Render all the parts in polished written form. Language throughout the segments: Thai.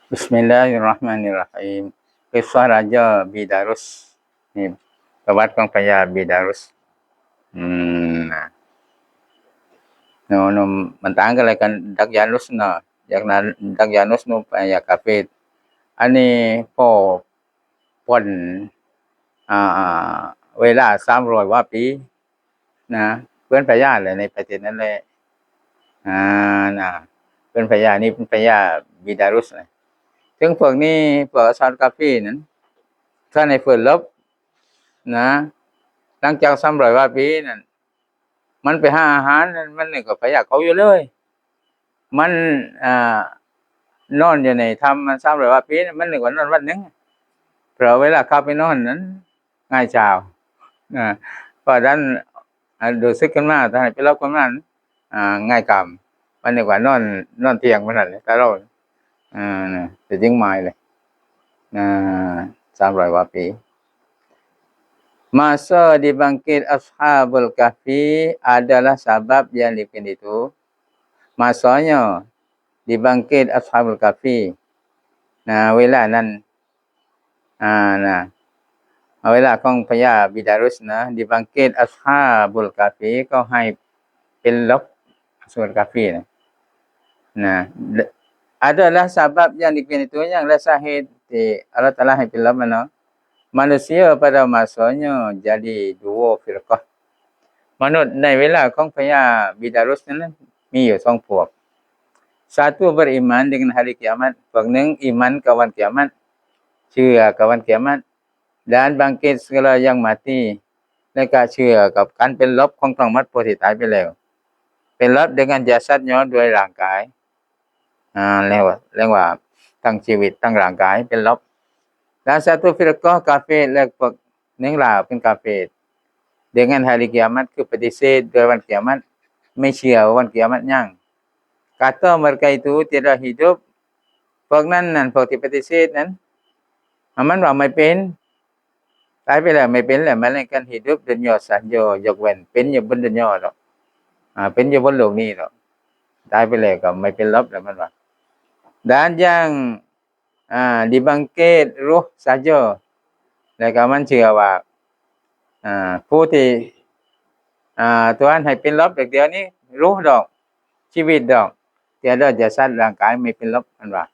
Bismillahirrahmanirrahim. Kisah Raja Bidarus. Ni perbuatanของพญาบิดารุสนะno mentangอะไรกันดักยานุสเนาะจากนั้นดักยานุสนูพญากาเฟตอันนี้พ่อพ้นอ่าเวลา300กว่าปีนะเพื่อนพญาเลยในประเทศนั้นเลยนะเพื่อนพญานี่เป็นพญาบิดารุสนะถึงพวกนี้พวกซาดกาฟีนั้นถ้าในฝืนลบนะหลังจาก300กว่าปีนั้นมันไปหาอาหารมันนี่ก็พญาเขาอยู่เลยมันนอนอยู่ในถ้ำมัน300กว่าปีมันนึกว่านอนวันหนึงเพราะเวลาเข้าไปนอนนั้นง่ายเช้าเพราะฉะนั้นดูซึกขึ้นมาถ้าให้ไปรบกันมาง่ายกรรมมันนึกว่านอนเที่ยงมันนั่นแหละแต่เรานะแต่จริงไม่เลย300กว่าปีmasa dibangkit Ashabul Kahfi adalah sebab yang dibikin itu. Masanya dibangkit Ashabul Kahfi. Nah, เวลานั้นนะเวลาของพญาบิดารุสนะ dibangkit Ashabul Kahfi ก็ให้เป็นลบ Ashabul Kahfi นะ adalah sebab yang dibikin itu yang adalah sahih di Allah Taala ให้เป็นลบมันเนาะmanusia pada masanya jadi 2 firqah มนุษย์ในเวลาของพญาบิดารุสนั้นมีอยู่2พวก satu beriman dengan hari kiamat พวกหนึ่ง iman กับวัน kiamat เชื่อกับวัน kiamat dan bangkit segala yang mati และก็เชื่อกับการเป็นลบของทั้งหมดผู้ที่ตายไปแล้วเป็นลบ dengan jasadnya ด้วยร่างกายเรียกว่าทั้งชีวิตทั้งร่างกายเป็นลบdan satu firqah kafir และพวกหนึ่งล่ะเป็นกาเฟร dengan hari kiamat คือปฏิเสธด้วยวัน kiamat ไม่เชื่อวัน kiamat ยัง kata mereka itu tidak hidup พวกนั้นพวกที่ปฏิเสธนั้นมันว่าไม่เป็นตายไปแล้วไม่เป็นแล้วmelainkan hidup dunia saja ยกเว้นเป็นอยู่บนดุนยาหรอกเป็นอยู่บนโลกนี้หรอกตายไปแล้วก็ไม่เป็นลบแล้วมันว่า dan yang dibangkit ruh saja แล้วก็มันเชื่อว่าผู้ที่Tuhan ให้เป็นลบเดี๋ยวนี้รู้ดอกชีวิตดอกtiada jasad ร่างกายไม่เป็นลบมันว่า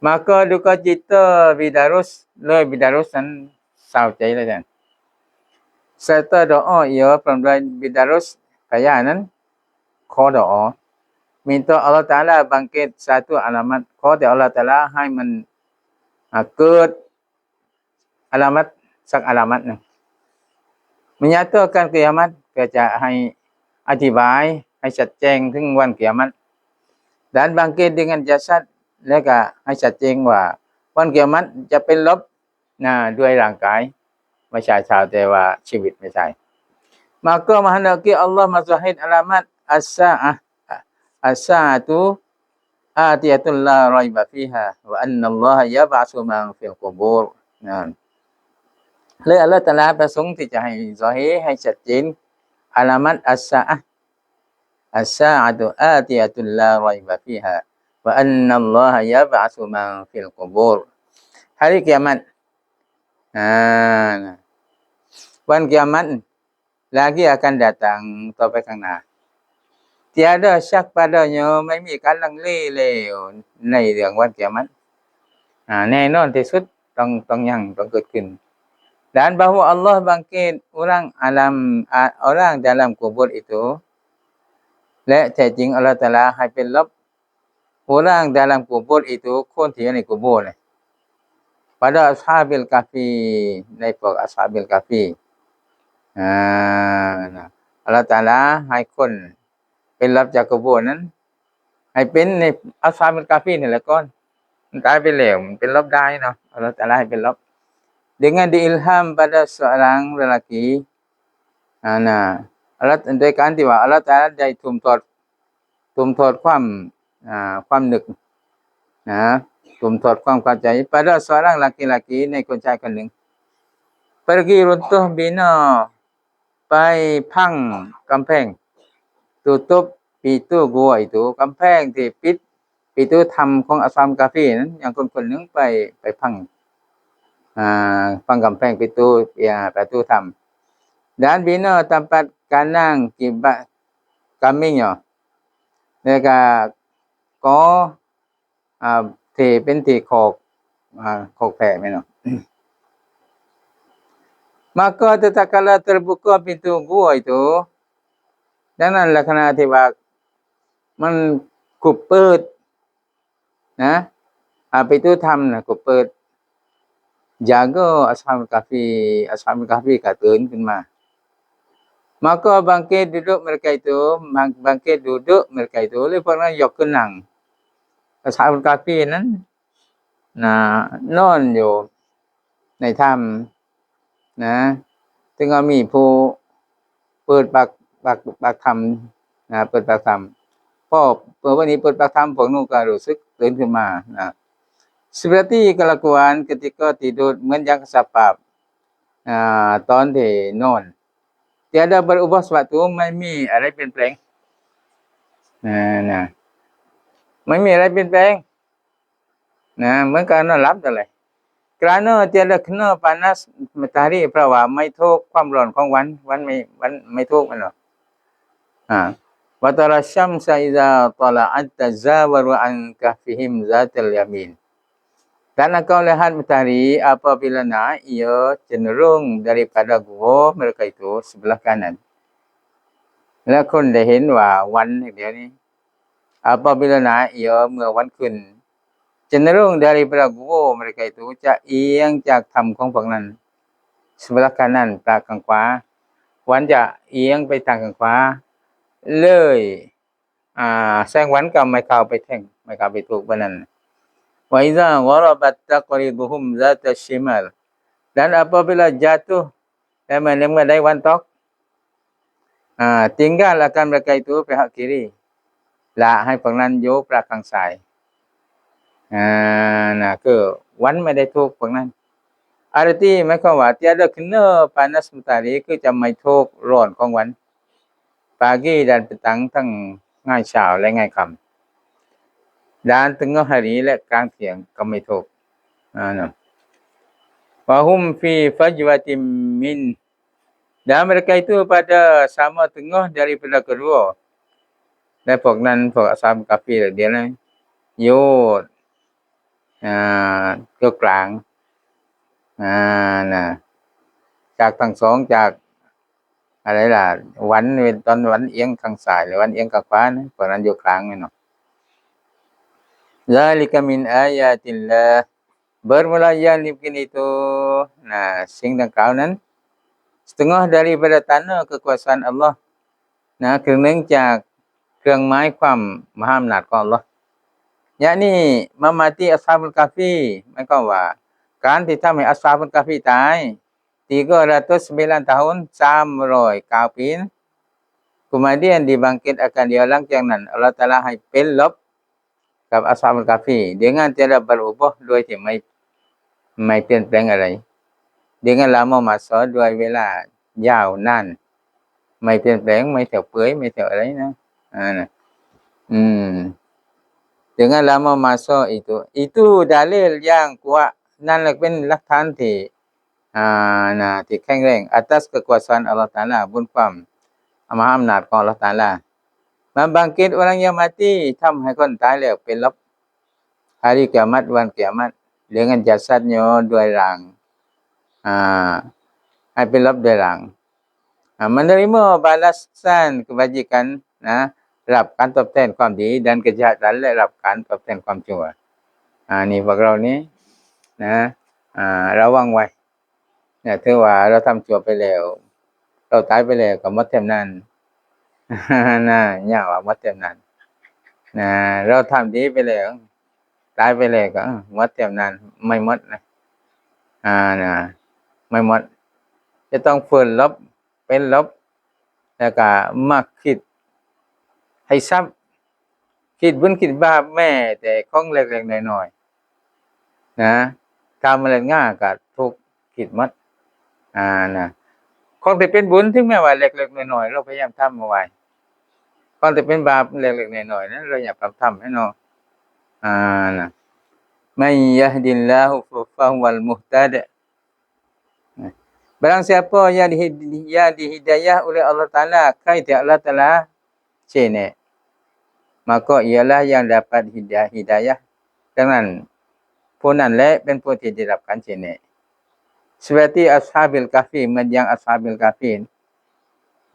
maka duka cita Bidarus เลย Bidarus นั้นเศร้าใจแล้วจัง serta doa ia pemberian Bidarus พญานั้นขอdoa minta Allah Taala bangkit satu alamat ขอแต่ Allah Taala ให้มันเกิดalamat สัก alamat นึง menyatakan kiamat เพื่อจะให้อธิบายให้ชัดแจ้งถึงวัน kiamat dan bangkit dengan jasad แล้วก็ให้ชัดแจ้งว่าวัน kiamat จะเป็นลบด้วยร่างกายไม่ใช่ชาวแต่ว่าชีวิตไม่ใช่ maka menghendaki Allah mazahid alamat as-sa'ah as-sa'atu atiyatul la raiba fiha wa anna Allah yab'atsu man fil qubur เลยอัลเลาะห์ตะอาลาประสงค์ที่จะให้ซอฮีฮ์ให้ชัดเจนอะลามัตอัสซาอะห์อัสซาอะตุอาติยะตุลลาไรบะฟีฮาวะอันนัลลอฮะยะบะซุมันฟิลกุบูร hari kiamatวัน kiamat lagi akan datang ต่อไปข้างหน้า tiada syak padanya ไม่มีการลังเลแล้วในเรื่องวัน kiamat แน่นอนที่สุดต้องเกิดขึ้นdan bahwa Allah bangkit orang dalam kubur itu และแท้จริงอัลเลาะห์ตะอาลาให้เป็นลบ orang dalam kubur itu คนที่อยู่ในกุโบร์เนี่ย pada ashabil kahfi ในพวก ashabil kahfi อัลเลาะห์ตะอาลาให้คนเป็นลบจากกุโบร์นั้นให้เป็นใน ashabil kahfi นี่แหละก่อนมันตายไปแล้วมันเป็นลบได้เนาะอัลเลาะห์ตะอาลาให้เป็นลบdengan diilham pada seorang lelaki Allah โดยการที่ว่าอัลเลาะห์ตะอาลาได้ทุ่มทอดความนึกทุ่มทอดความเข้าใจ pada seorang laki-laki ในคนชายคนหนึ่ง pergi runtuh bina ไปพังกำแพง tutup pintu gua itu กำแพงที่ปิด ปิตุธรรมของอัสฮับกาฟีนั้นอย่างคนๆนึงไปฟังฟังกำแพงปิตุประตูธรรม dan bina tempat kanang kibat kambingnya แล้วก็ก็ที่เป็นที่โคกแพะแม่นเนาะ maka tatkala terbuka pintu gua itu dengan laksanaที่ว่ามันกุบเปิดนะpintu ธรรมน่ะกุบเปิด jaga ashabul kahfiก็ตื่นขึ้นมา maka bangkit duduk mereka itu bangkit duduk mereka itu lepasnya yuk kenang ashabul kahfi นั้นนอนอยู่ในถ้ำนะซึ่งก็มีผู้เปิดปากธรรมเปิดปากธรรมพอวันนี้เปิดปากธรรมพวกนู้นก็รู้สึกตื่นขึ้นมานะ seperti kelakuan ketika tidur เหมือนอย่างสภาพตอนที่นอน tiada berubah sewaktu ไม่มีอะไรเปลี่ยนแปลงนะไม่มีอะไรเปลี่ยนแปลงนะเหมือนการนอนหลับนั่นแหละ kerana tiada kena panas matahari เพราะว่าไม่ถูกความร้อนของวันไม่ถูกมันเนาะwa tara syamsa iza tala'at tazawaru an kahfihim zatal yamin dan engkau lihat matahari apabila naik ia cenderung daripada gua mereka itu sebelah kanan แล้วคนได้เห็นว่าวันเดี๋ยวนี้ apabila naik ia เมื่อวันขึ้น cenderung daripada gua mereka itu จะเอียงจากธรรมของพวกนั้น sebelah kanan ตาข้างขวา วันจะเอียงไปทางข้างขวาเลยแสงวันก็ไม่เข้าไปแทงไม่เข้าไปถูกปานนั้น wa iza gharabat taqriduhum zat shimal dan apabila jatuh dan mengenaiวันตกtinggal akan mereka itu pihak kiri ละให้พวกนั้นอยู่ปากข้างซ้ายน่ะคือวันไม่ได้ถูกพวกนั้น arti หมายความว่า tiada kena panas matahari คือจะไม่ถูกร้อนของวัน pagi dan petang ทั้งง่ายเช้าและง่ายค่ำ dan tengah hari และกลางเที่ยงก็ไม่ถูกนะ wahum fi fajwatin min dan mereka itu pada sama tengah daripada kedua และพวกนั้นพวกอัสฮับกาฟีเดี๋ยวนั้นอยู่ก็กลางน่ะจากทั้งสองจากอะไรล่ะวันตอนวันเอียงข้างซ้ายหรือวันเอียงข้างขวานะพวกนั้นอยู่กลางนี่เนาะ zalika min ayatillah bermula yang dibikin itu nah sing dalamนั้น setengah daripada tanda kekuasaan Allah นะคือเนื่องจากเครื่องหมายความมหาอำนาจของอัลเลาะห์yakni memati ashabul kahfi หมายความว่าการที่ทำให้อัสฮาบุลกะฟีตาย309 tahun 309 ปี kemudian dibangkit akan dia หลังจากนั้นอัลเลาะห์ตะอาลาให้เป็นลบกับอัสฮาบุลกะฟี dengan tiada berubah โดยที่ไม่เปลี่ยนแปลงอะไร dengan lama masa ด้วยเวลายาวนานไม่เปลี่ยนแปลงไม่เที่ยวเปื่อยไม่เที่ยวอะไรนะdengan lama masa itu dalil yang kuat นั่นแหละเป็นหลักฐานที่ที่แข็งแรง atas kekuasaan Allah Taala บนความมหาอำนาจของ Allah Taala membangkit orang yang mati ทำให้คนตายแล้วเป็นลบ hari kiamat วันกิยามะฮ์ dengan jasadnya ด้วยร่างให้เป็นลบด้วยร่างmenerima balasan kebajikan นะรับการตอบแทนความดี dan kejahatan และรับการตอบแทนความชั่วนี่พวกเรานี้นะระวังไว้เนี่ยถือว่าเราทำชั่วไปแล้วเราตายไปแล้วก็หมดเท่านั้นนะอย่าว่าหมดเท่านั้นนะเราทำดีไปแล้วตายไปแล้วก็หมดเท่านั้นไม่หมดนะนะไม่หมดจะต้องฝืนลบเป็นลบแล้วก็มักคิดให้ซับคิดบุญคิดบาปแม้แต่ของเล็กๆน้อยๆนะทำอะไรง่ายก็ทุกคิดหมดนะของที่เป็นบุญถึงแม้ว่าเล็กๆน้อยๆเราพยายามทำเอาไว้ของที่เป็นบาปเล็กๆน้อยๆนั้นเราอย่าทำให้เนาะ นะmay yahdillahu fahuwal muhtad. Barang siapa yang dihidayah oleh Allah Taala, kait Allah Taala cenek, maka ialah yang dapat hidayah. ดังนั้นผู้นั้นแหละเป็นผู้ที่ได้รับการชี้แนะ seperti ashabil kahfi เหมือนอย่าง ashabil kahfi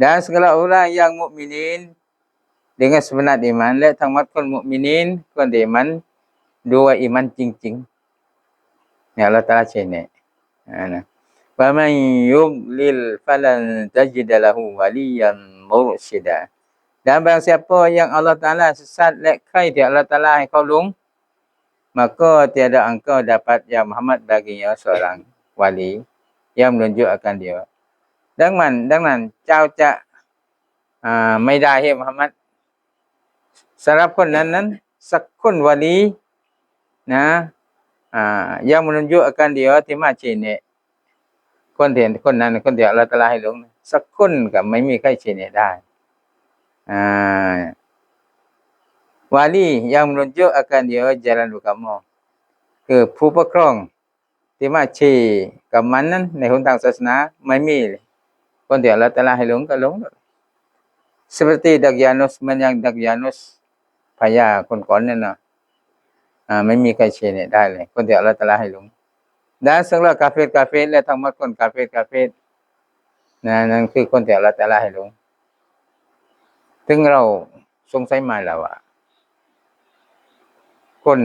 dan segala orang yang mukminin dengan sebenar iman และทั้งหมดคนมุมินีนคนที่มันด้วยอีมันจริงๆเนี่ยอัลเลาะห์ตะอาลาชี้แนะนะfaman yudlil falan tajid lahu waliyan mursyida dan barang siapa yang Allah Taala sesat และใครที่อัลเลาะห์ตะอาลาให้เขาหลง maka tiada engkau dapat ya Muhammad baginya seorang wali yang menunjuk akan dia ดังนั้นเจ้าจะไม่ได้ให้มุฮัมมัดสำหรับคนนั้นสักคนวะลีนะyang menunjuk akan dia ที่มาชี้แนะคนนั้นคนที่อัลเลาะห์ตะอาลาให้หลงสักคนก็ไม่มีใครชี้แนะได้wali yang menunjuk akan dia jalan agama คือผู้ปกครองที่มาชี้กับมันนั้นในหนทางศาสนาไม่มีคนที่อัลเลาะห์ตะอาลาให้หลงก็หลง seperti Daqyanus เหมือนอย่าง Daqyanus พญาคนก่อนนั่นน่ะไม่มีใครชี้แนะได้เลยคนที่อัลเลาะห์ตะอาลาให้หลง dan segala kafir และทั้งหมดคนกาเฟรนั่นคือคนที่อัลเลาะห์ตะอาลาให้หลงถึงเราสงสัยมาแล้วว่าคน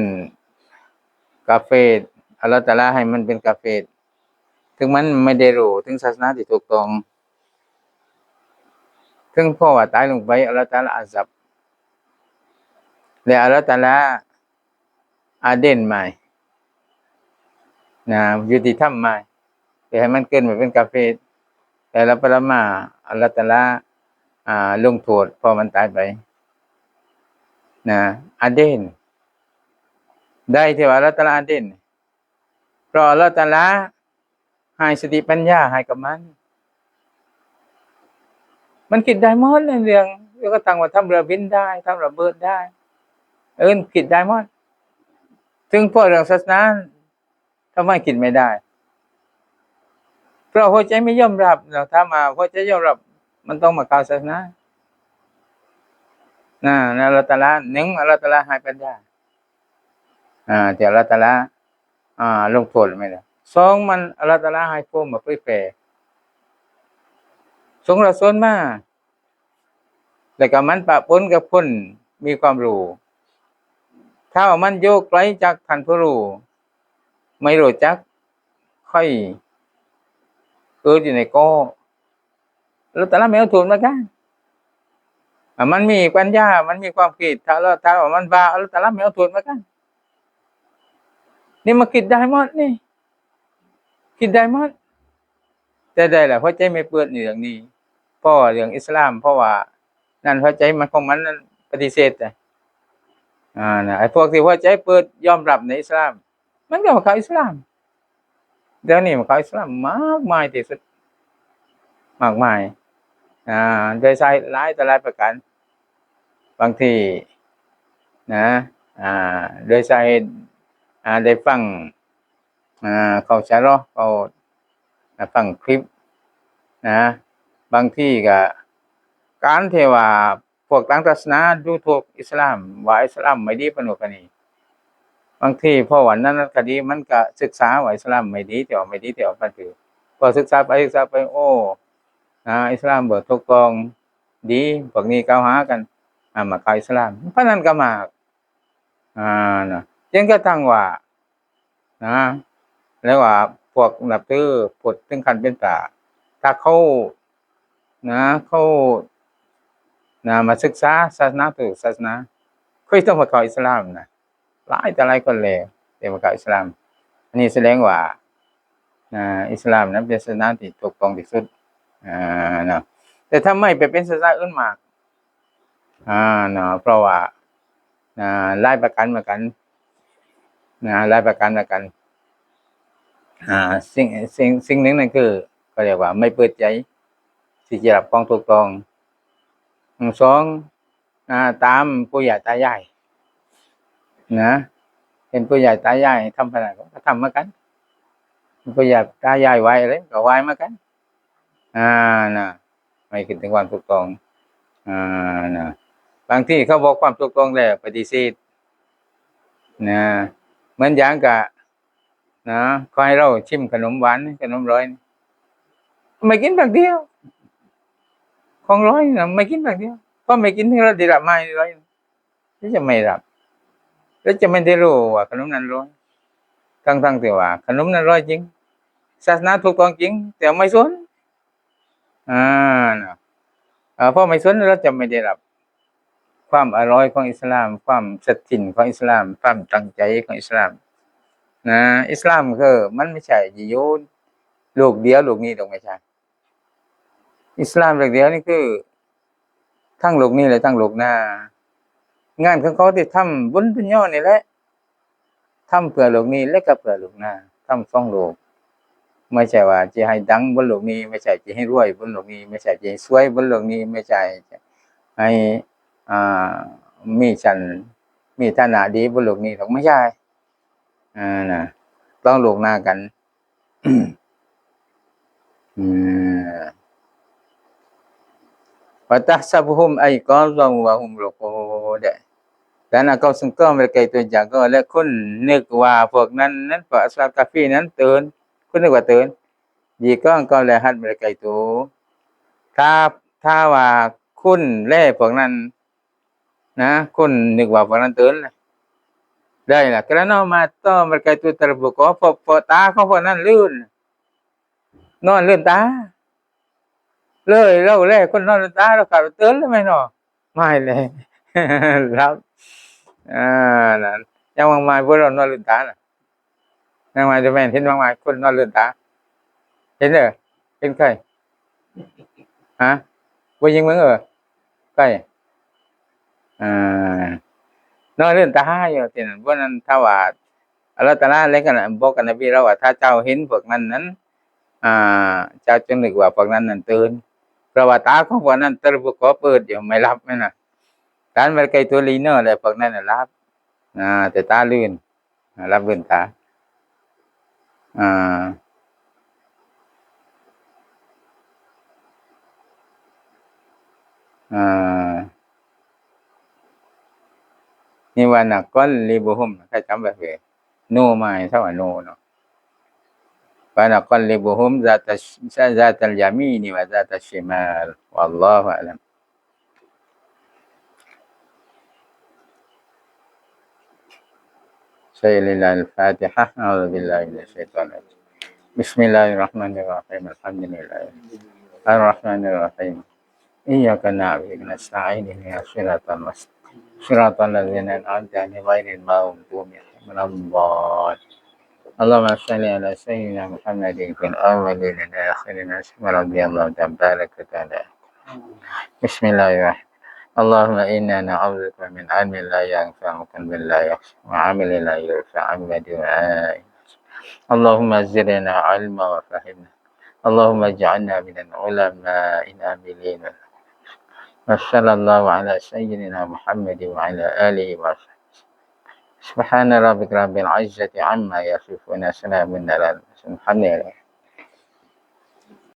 กาเฟรอัลเลาะห์ตะอาลาให้มันเป็นกาเฟรถึงมันไม่ได้รู้ถึงศาสนาที่ถูกต้องถึงเพราะว่าตายลงไปอัลเลาะห์ตะอาลาอาซับและอัลเลาะห์ตะอาลาอาเดนใหม่ยุติธรรมใหม่แต่ให้มันเกินมาเป็นกาเฟรแต่ละปรมาอัลเลาะห์ตะอาลาลงโทษพอมันตายไปอาเดนได้ที่ว่าอัลเลาะห์ตะอาลาอาเดนเพราะอัลเลาะห์ตะอาลาให้สติปัญญาให้กับมันคิดได้หมดเรื่องก็ตั้งว่าทำเรือบินได้ทำระเบิดได้คิดได้หมดถึงพอเรื่องศาสนาทำไมคิดไม่ได้เพราะหัวใจไม่ยอมรับถ้ามาหัวใจยอมรับมันต้องมาเข้าศาสนาอัลเลาะห์ตะอาลาอัลเลาะห์ตะอาลาให้ปัญญาที่อัลเลาะห์ตะอาลาลงโทษไม่ได้2มันอัลเลาะห์ตะอาลาให้ผู้มาเผยแผ่ส่งรอซูลมาแล้วก็มันปะปนกับคนมีความรู้ถ้าว่ามันอยู่ไกลจากท่านผู้รู้ไม่รู้จักค่อยอยู่ในก็อัลเลาะห์ตะอาลาไม่เอาโทษมากันมันมีปัญญามันมีความคิดถ้าว่ามันบาอัลเลาะห์ตะอาลาไม่เอาโทษมากันนี่มาคิดได้หมดนี่คิดได้หมดแต่ได้ล่ะหัวใจไม่เปิดเรื่องนี้เพราะเรื่องอิสลามเพราะว่านั่นหัวใจมันของมันนั้นปฏิเสธไอ้พวกที่หัวใจเปิดยอมรับในอิสลามมันก็เข้าอิสลามเดี๋ยวนี้มันเข้าอิสลามมากมายที่สุดมากมายโดยใช้หลายต่อหลายประการบางทีโดยใช้ได้ฟังเขาชะเราะห์เขาฟังคลิปบางทีก็การที่ว่าพวกต่างศาสนาดูถูกอิสลามว่าอิสลามไม่ดีปานนู้นปานนี้บางทีเพราะว่านั้นก็ดีมันก็ศึกษาว่าอิสลามไม่ดีแต่ว่าไม่ดีแต่ว่ามันคือพอศึกษาไปโอ้อิสลามบ่ถูกต้องดีพวกนี้กล่าวหากันมาเข้าอิสลามเพราะนั้นก็มากจนกระทั่งว่าแล้วว่าพวกนับถือพุทธถึงขั้นเป็นพระถ้าเขามาศึกษาศาสนาถูกศาสนาเขาต้องมาเข้าอิสลามหลายแต่หลายคนเลยที่มาเข้าอิสลามอันนี้แสดงว่าอิสลามนั้นเป็นศาสนาที่ถูกต้องที่สุดแต่ถ้าไม่ไปเป็นศาสนาอื่นมากเพราะว่าหลายประการเหมือนกันหลายประการเหมือนกันสิ่งหนึ่งนั่นคือก็เรียกว่าไม่เปิดใจที่จะรับของถูกต้อง2ตามปู่ย่าตายาย เห็นปู่ย่าตายายทำขนาดก็ทำเหมือนกันปู่ย่าตายายไหว้อะไรก็ไหว้เหมือนกันน่ะไม่คิดถึงความถูกต้องน่ะบางที่เขาบอกความถูกต้องแล้วปฏิเสธนะเหมือนอย่างกะนะขอให้เราชิมขนมหวานขนมร้อยไม่กินแบบเดียวของร้อยน่ะไม่กินแบบเดียวเพราะไม่กินที่เราได้รับมาร้อยแล้วจะไม่รับแล้วจะไม่ได้รู้ว่าขนมนั้นร้อยทั้งๆที่ว่าขนมนั้นร้อยจริงศาสนาถูกต้องจริงแต่ไม่สนนะเพราะไม่สนเราจะไม่ได้รับความอร่อยของอิสลามความศักดิ์สิทธิ์ของอิสลามความตั้งใจของอิสลามนะอิสลามคือมันไม่ใช่อยู่โลกเดียวโลกนี้ต้องไม่ใช่อิสลามโลกเดียวนี่คือทั้งโลกนี้และทั้งโลกหน้างานของเขาที่ทำบนดุนยานี่แหละทำเพื่อโลกนี้และก็เพื่อโลกหน้าทำ2โลกไม่ใช่ว่าจะให้ดังบนโลกนี้ไม่ใช่จะให้รวยบนโลกนี้ไม่ใช่จะให้สวยบนโลกนี้ไม่ใช่ให้มีชั้นมีฐานะดีบนโลกนี้ต้องไม่ใช่น่ะต้องโลกหน้ากันFatahsabuhum ayqazan wa hum ruqud แต่น่ะเขาซึ่งก็ไม่ไกลตัวจากก็และคุณนึกว่าพวกนั้นพวกอัสลามกาฟีนั้นตื่นคุณนึกว่าตื่นดีก็แลหัดไม่ไกลตัวถ้าว่าคุณแลพวกนั้นนะคุณนึกว่าพวกนั้นตื่นได้ล่ะ kerana mata mereka itu terbuka พอตาของพวกนั้นลื่นนอนลื่นตาเลยเราแลคนนอนลื่นตาเราก็ตื่นแล้วมั้ยเนาะไม่เลยครับนั่นยังบางมายพวกเรานอนลืมตาน่ะยังมาจะแม่นเห็นบางมายคนนอนลืมตาเห็นเด้อเห็นใครบ่ยิงมึงใครนอนลืมตาอยู่ที่นั่นบ่นั้นถ้าว่าอัลเลาะห์ตะอาลาแล้วก็บอกกับนบีเราว่าถ้าเจ้าเห็นพวกนั้นเจ้าจงนึกว่าพวกนั้นตื่นเพราะว่าตาของพวกนั้นterbukaเปิดอยู่ไม่หลับแม่นน่ะการmereka itu lina แล้วพวกนั้นน่ะหลับแต่ตาลื่นรับลื่นตานี่ว่านักกอลิบุฮุมใครจำแบบนี้โนมาเท่าว่าโนเนาะว่านักกอลิบุฮุมzat al-yamin wa zat al-shimal wallahu a'lam Al-Fatihah A'udzu billahi minasyaitonir rajim Bismillahirrahmanirrahim Alhamdulillah Ar-Rahmanir Rahim Iyyaka na'budu wa nasta'in ihdinas siratal mustaqim Shiratal ladzina an'amta 'alaihim ghairil maghdubi 'alaihim waladdallin Allahumma shalli 'ala sayyidina Muhammadin fil awwalin wal akhirin wa radhiyallahu tabaraka wa ta'ala Bismillahirrahmanirrahim Allahumma inna na'udzubika min 'ilmin la yanfa'u wa qalbin la yakhsha wa 'amalin la yurfa'u wa du'ain Allahumma zidna 'ilman wa fahimna Allahumma ij'alna minal 'ulama'il 'amilin wa sallallahu 'ala sayyidina Muhammadin wa 'ala alihi wa sahbihi Subhana rabbika rabbil 'izzati 'amma yasifun wa salamun 'alal mursalin Alhamdulillah